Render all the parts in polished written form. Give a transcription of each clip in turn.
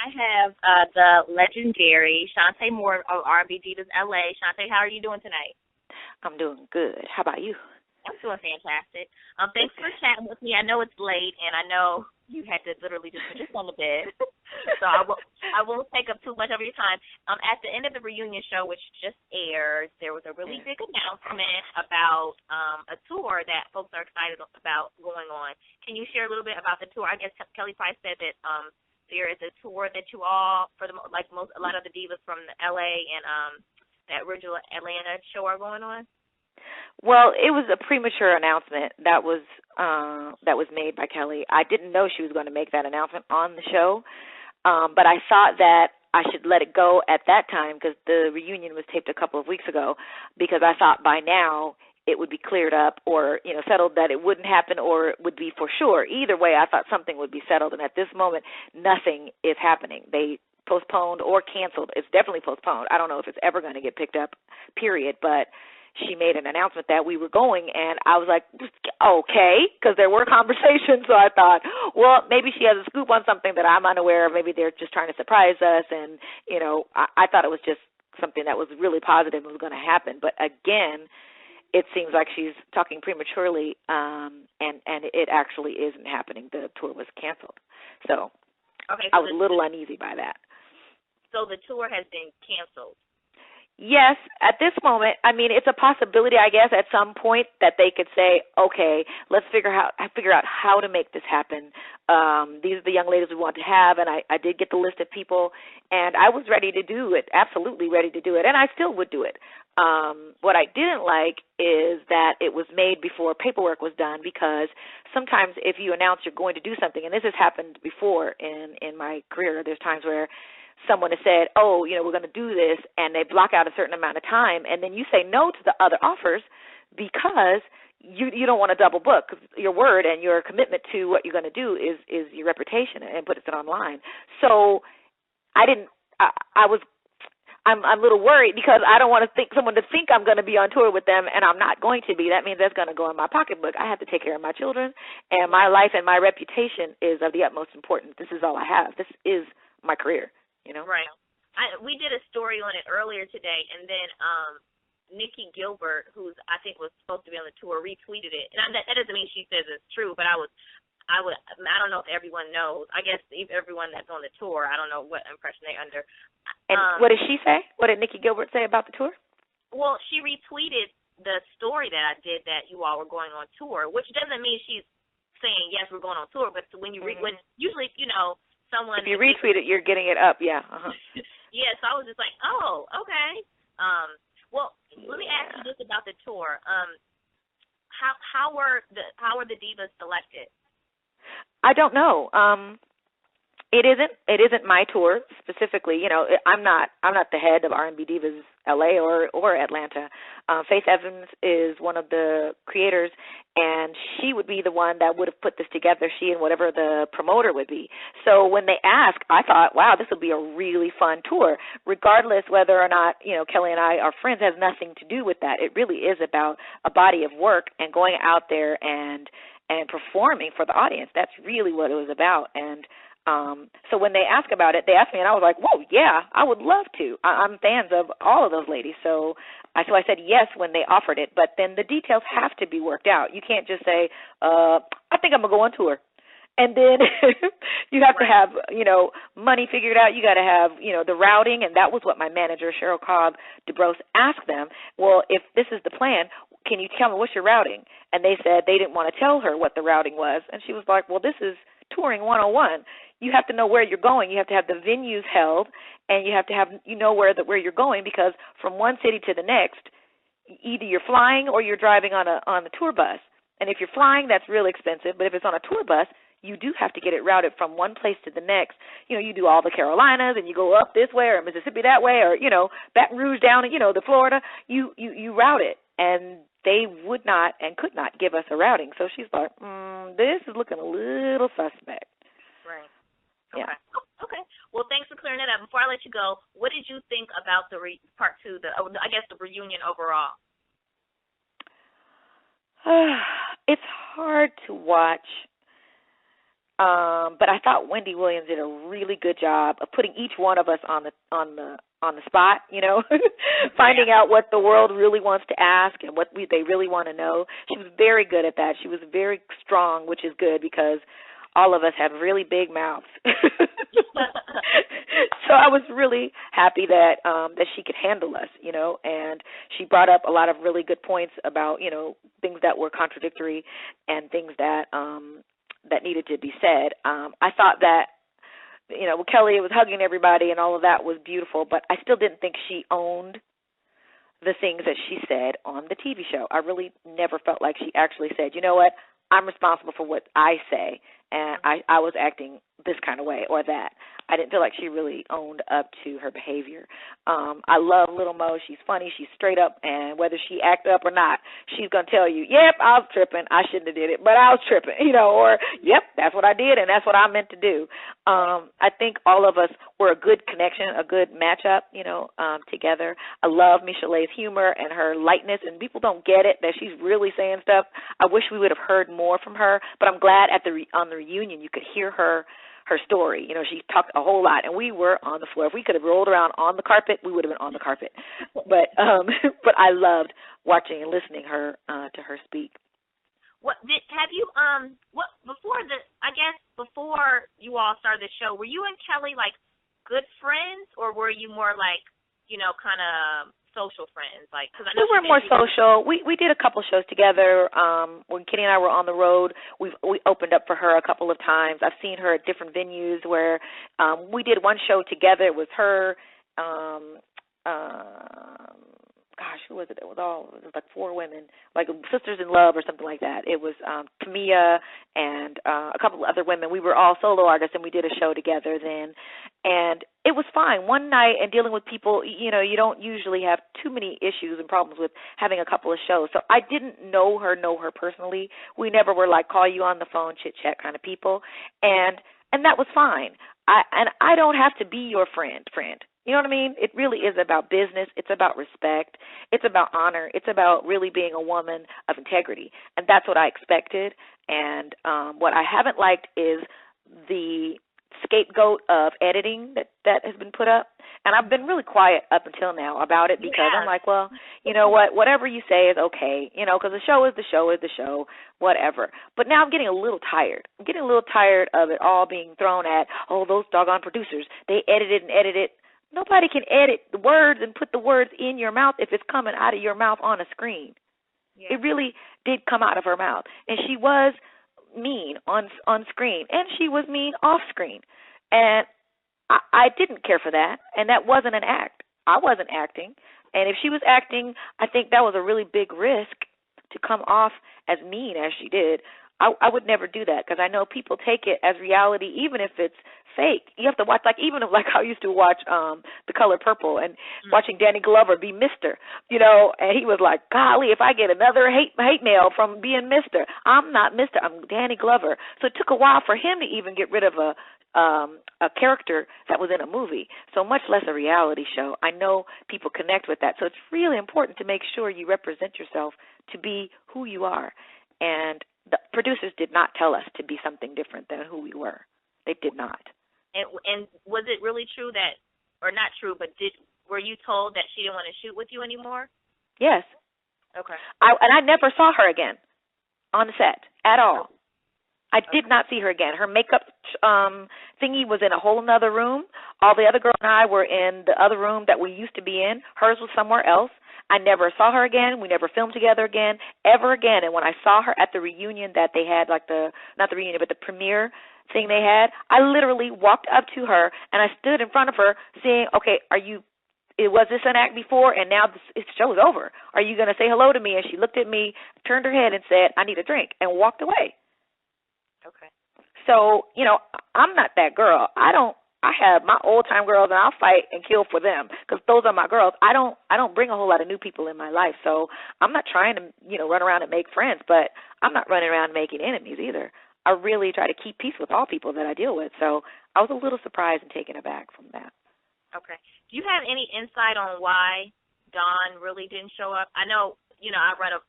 have the legendary Chante Moore of R&B Divas LA. Chante, how are you doing tonight? I'm doing good. How about you? I'm doing fantastic. Thanks for chatting with me. I know it's late, and I know you had to literally just put your son to bed, so I won't take up too much of your time. At the end of the reunion show, which just aired, there was a really big announcement about a tour that folks are excited about going on. Can you share a little bit about the tour? I guess Kelly Price said that there is a tour that you all, for a lot of the divas from the LA and that original Atlanta show are going on. Well, it was a premature announcement that was made by Kelly. I didn't know she was going to make that announcement on the show, but I thought that I should let it go at that time because the reunion was taped a couple of weeks ago, because I thought by now it would be cleared up or, settled that it wouldn't happen or it would be for sure. Either way, I thought something would be settled, and at this moment, nothing is happening. They postponed or canceled. It's definitely postponed. I don't know if it's ever going to get picked up, period, but she made an announcement that we were going, and I was like, okay, because there were conversations, so I thought, well, maybe she has a scoop on something that I'm unaware of. Maybe they're just trying to surprise us, and, I thought it was just something that was really positive and was going to happen. But again, it seems like she's talking prematurely, and it actually isn't happening. The tour was canceled. So okay, I was a little uneasy by that. So the tour has been canceled. Yes, at this moment, it's a possibility, I guess, at some point that they could say, okay, let's figure out how to make this happen. These are the young ladies we want to have, and I did get the list of people, and I was ready to do it, absolutely ready to do it, and I still would do it. What I didn't like is that it was made before paperwork was done, because sometimes if you announce you're going to do something, and this has happened before in my career, there's times where someone has said, oh, we're going to do this, and they block out a certain amount of time, and then you say no to the other offers because you don't want to double book. Your word and your commitment to what you're going to do is your reputation, and put it online. So I'm a little worried because I don't want someone to think I'm going to be on tour with them, and I'm not going to be. That means that's going to go in my pocketbook. I have to take care of my children, and my life and my reputation is of the utmost importance. This is all I have. This is my career. Right. We did a story on it earlier today, and then Nikki Gilbert, who's I think was supposed to be on the tour, retweeted it. And that doesn't mean she says it's true, but I don't know if everyone knows. I guess everyone that's on the tour, I don't know what impression they're under. And what did she say? What did Nikki Gilbert say about the tour? Well, she retweeted the story that I did that you all were going on tour, which doesn't mean she's saying yes, we're going on tour. But when you when usually someone, if you retweet it, you're getting it up, yeah. Uh-huh. Yeah, so I was just like, oh, okay. Well, let me ask you this about the tour. How were the divas selected? I don't know. It isn't my tour specifically. I'm not the head of R&B Divas LA or Atlanta. Faith Evans is one of the creators, and she would be the one that would have put this together, she and whatever the promoter would be. So when they asked, I thought, wow, this would be a really fun tour. Regardless whether or not, Kelly and I are friends, has nothing to do with that. It really is about a body of work and going out there and performing for the audience. That's really what it was about. And so when they asked about it, they asked me, and I was like, whoa, yeah, I would love to. I'm fans of all of those ladies. So I said yes when they offered it, but then the details have to be worked out. You can't just say, I think I'm going to go on tour. And then you have to have, money figured out. You got to have, the routing, and that was what my manager, Cheryl Cobb DeBrose, asked them. Well, if this is the plan, can you tell me what's your routing? And they said they didn't want to tell her what the routing was. And she was like, well, this is touring 101. You have to know where you're going. You have to have the venues held, and you have to have where you're going, because from one city to the next, either you're flying or you're driving on a tour bus. And if you're flying, that's real expensive. But if it's on a tour bus, you do have to get it routed from one place to the next. You do all the Carolinas, and you go up this way or Mississippi that way, or Baton Rouge down, the Florida. You route it, and they would not and could not give us a routing. So she's like, this is looking a little suspect. Right. Yeah. Okay. Well, thanks for clearing that up. Before I let you go, what did you think about the part two, the reunion overall? It's hard to watch But I thought Wendy Williams did a really good job of putting each one of us on the spot, finding out what the world really wants to ask and what they really want to know. She was very good at that. She was very strong, which is good because all of us have really big mouths. So I was really happy that she could handle us, and she brought up a lot of really good points about, things that were contradictory and things that that needed to be said. I thought that, Kelly was hugging everybody and all of that was beautiful, but I still didn't think she owned the things that she said on the TV show. I really never felt like she actually said, you know what, I'm responsible for what I say, and I was acting this kind of way or that. I didn't feel like she really owned up to her behavior. I love Little Mo. She's funny. She's straight up, and whether she act up or not, she's going to tell you, yep, I was tripping. I shouldn't have did it, but I was tripping, or, yep, that's what I did, and that's what I meant to do. I think all of us were a good connection, a good matchup, together. I love Michelet's humor and her lightness, and people don't get it, that she's really saying stuff. I wish we would have heard more from her, but I'm glad on the reunion you could hear her story. She talked a whole lot, and we were on the floor. If we could have rolled around on the carpet, we would have been on the carpet. But I loved watching and listening to her speak. Before you all started the show, were you and Kelly like good friends, or were you more like, kind of social friends? Like, cause I know we were more social. We did a couple shows together. When Kitty and I were on the road, we opened up for her a couple of times. I've seen her at different venues where we did one show together. It was her. Who was it? It was like 4 women, like Sisters in Love or something like that. It was Tamia and a couple of other women. We were all solo artists, and we did a show together then. And it was fine. One night, and dealing with people, you don't usually have too many issues and problems with having a couple of shows. So I didn't know her personally. We never were like call you on the phone, chit-chat kind of people. And that was fine. I don't have to be your friend. You know what I mean? It really is about business. It's about respect. It's about honor. It's about really being a woman of integrity. And that's what I expected. And what I haven't liked is the scapegoat of editing that has been put up. And I've been really quiet up until now about it because I'm like, well, you know what? Whatever you say is okay, because the show is the show, whatever. But now I'm getting a little tired. I'm getting a little tired of it all being thrown at, those doggone producers. They edited and edited. Nobody can edit the words and put the words in your mouth if it's coming out of your mouth on a screen. Yeah. It really did come out of her mouth. And she was mean on screen, and she was mean off screen. And I didn't care for that, and that wasn't an act. I wasn't acting. And if she was acting, I think that was a really big risk to come off as mean as she did. I would never do that because I know people take it as reality, even if it's fake. You have to watch, even I used to watch The Color Purple and watching Danny Glover be Mr., and he was like, golly, if I get another hate mail from being Mr., I'm not Mr., I'm Danny Glover. So it took a while for him to even get rid of a character that was in a movie, so much less a reality show. I know people connect with that, so it's really important to make sure you represent yourself to be who you are. And the producers did not tell us to be something different than who we were. They did not. And was it really true that, or not true, but were you told that she didn't want to shoot with you anymore? Yes. Okay. I never saw her again on the set at all. I did not see her again. Her makeup thingy was in a whole other room. All the other girls and I were in the other room that we used to be in. Hers was somewhere else. I never saw her again. We never filmed together again, ever again. And when I saw her at the reunion that they had, not the reunion, but the premiere thing they had, I literally walked up to her and I stood in front of her saying, okay, was this an act before and now this show's over? Are you going to say hello to me? And she looked at me, turned her head and said, I need a drink, and walked away. Okay. So, I'm not that girl. I have my old-time girls, and I'll fight and kill for them because those are my girls. I don't bring a whole lot of new people in my life, so I'm not trying to, run around and make friends, but I'm not running around making enemies either. I really try to keep peace with all people that I deal with, so I was a little surprised and taken aback from that. Okay. Do you have any insight on why Dawn really didn't show up? I know, I run a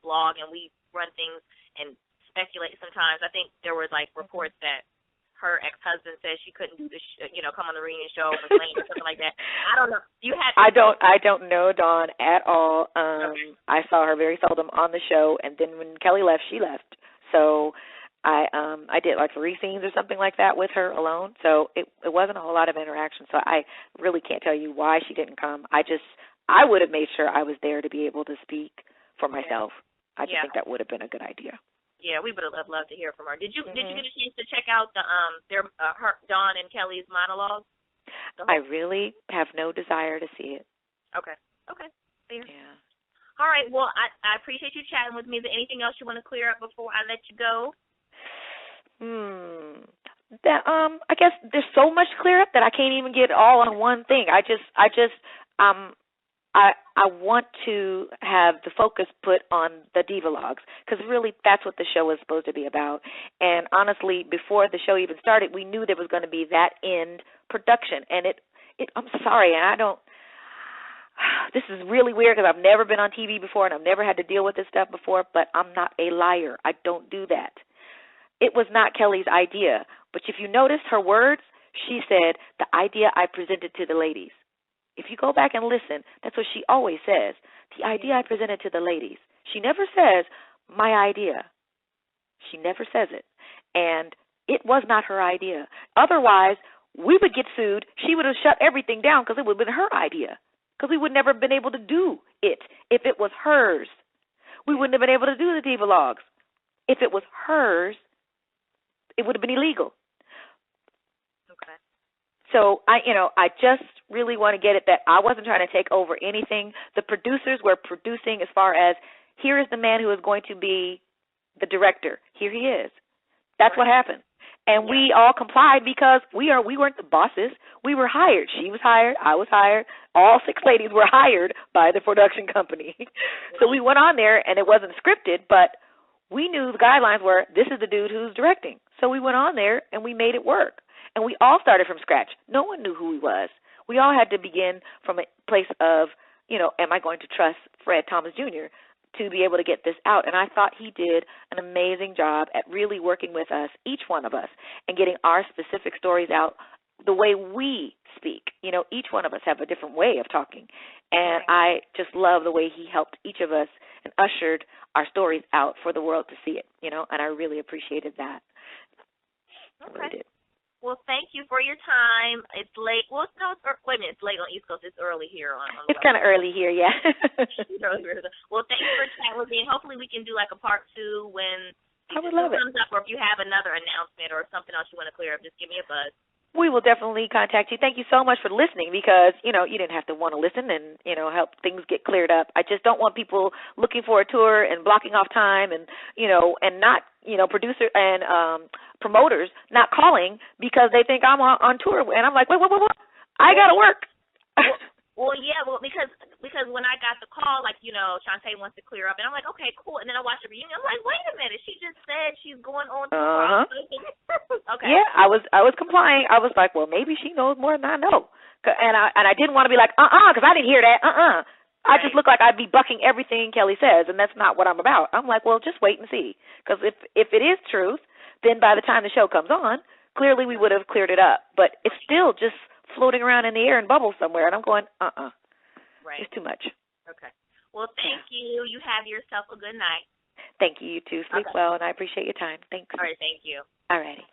blog, and we run things and speculate sometimes. I think there was like reports that her ex-husband said she couldn't do come on the reunion show or something like that. I don't know. You had. I don't know Dawn at all. Okay. I saw her very seldom on the show, and then when Kelly left, she left. So I did like 3 scenes or something like that with her alone. So it wasn't a whole lot of interaction. So I really can't tell you why she didn't come. I would have made sure I was there to be able to speak for myself. I just think that would have been a good idea. Yeah, we would have loved to hear from her. Did you get a chance to check out the Dawn and Kelly's monologue? I really have no desire to see it. Okay. Fair. Yeah. All right. Well, I appreciate you chatting with me. Is there anything else you want to clear up before I let you go? I guess there's so much clear up that I can't even get all on one thing. I want to have the focus put on the Divalogues, because really that's what the show is supposed to be about. And honestly, before the show even started, we knew there was going to be that end production. And I'm sorry, and I don't. This is really weird because I've never been on TV before and I've never had to deal with this stuff before, but I'm not a liar. I don't do that. It was not Kelly's idea. But if you notice her words, she said, the idea I presented to the ladies. If you go back and listen, that's what she always says. The idea I presented to the ladies. She never says, my idea. She never says it. And it was not her idea. Otherwise, we would get sued. She would have shut everything down because it would have been her idea. Because we would never have been able to do it if it was hers. We wouldn't have been able to do the Divalogues. If it was hers, it would have been illegal. Okay. So I just really want to get it that I wasn't trying to take over anything. The producers were producing as far as, here is the man who is going to be the director. Here he is. That's what happened. And we all complied because we weren't the bosses. We were hired. She was hired. I was hired. All 6 ladies were hired by the production company. So we went on there, and it wasn't scripted, but we knew the guidelines were, this is the dude who's directing. So we went on there, and we made it work. And we all started from scratch. No one knew who he was. We all had to begin from a place of, am I going to trust Fred Thomas Jr. to be able to get this out? And I thought he did an amazing job at really working with us, each one of us, and getting our specific stories out the way we speak. Each one of us have a different way of talking. And I just love the way he helped each of us and ushered our stories out for the world to see it, and I really appreciated that. I really did. Well, thank you for your time. It's late. Well, no, wait a minute. It's late on East Coast. It's early here on it's kind of early here, yeah. Well, thanks for chatting with me. And hopefully we can do like a part 2 when I would love it. Comes up, or if you have another announcement or something else you want to clear up, just give me a buzz. We will definitely contact you. Thank you so much for listening because, you didn't have to want to listen and, help things get cleared up. I just don't want people looking for a tour and blocking off time and, and not, producer and promoters not calling because they think I'm on tour. And I'm like, wait. I got to work. Well, because when I got the call, like, Chante wants to clear up, and I'm like, okay, cool. And then I watched the reunion. I'm like, wait a minute, she just said she's going on tour. Okay. Yeah, I was complying. I was like, well, maybe she knows more than I know, and I didn't want to be like, because I didn't hear that. I just look like I'd be bucking everything Kelly says, and that's not what I'm about. I'm like, well, just wait and see, because if it is truth, then by the time the show comes on, clearly we would have cleared it up. But it's still just floating around in the air and bubbles somewhere, and I'm going, Right. It's too much. Okay. Well, thank you. You have yourself a good night. Thank you. You too. Sleep well, and I appreciate your time. Thanks. All right, thank you. All righty.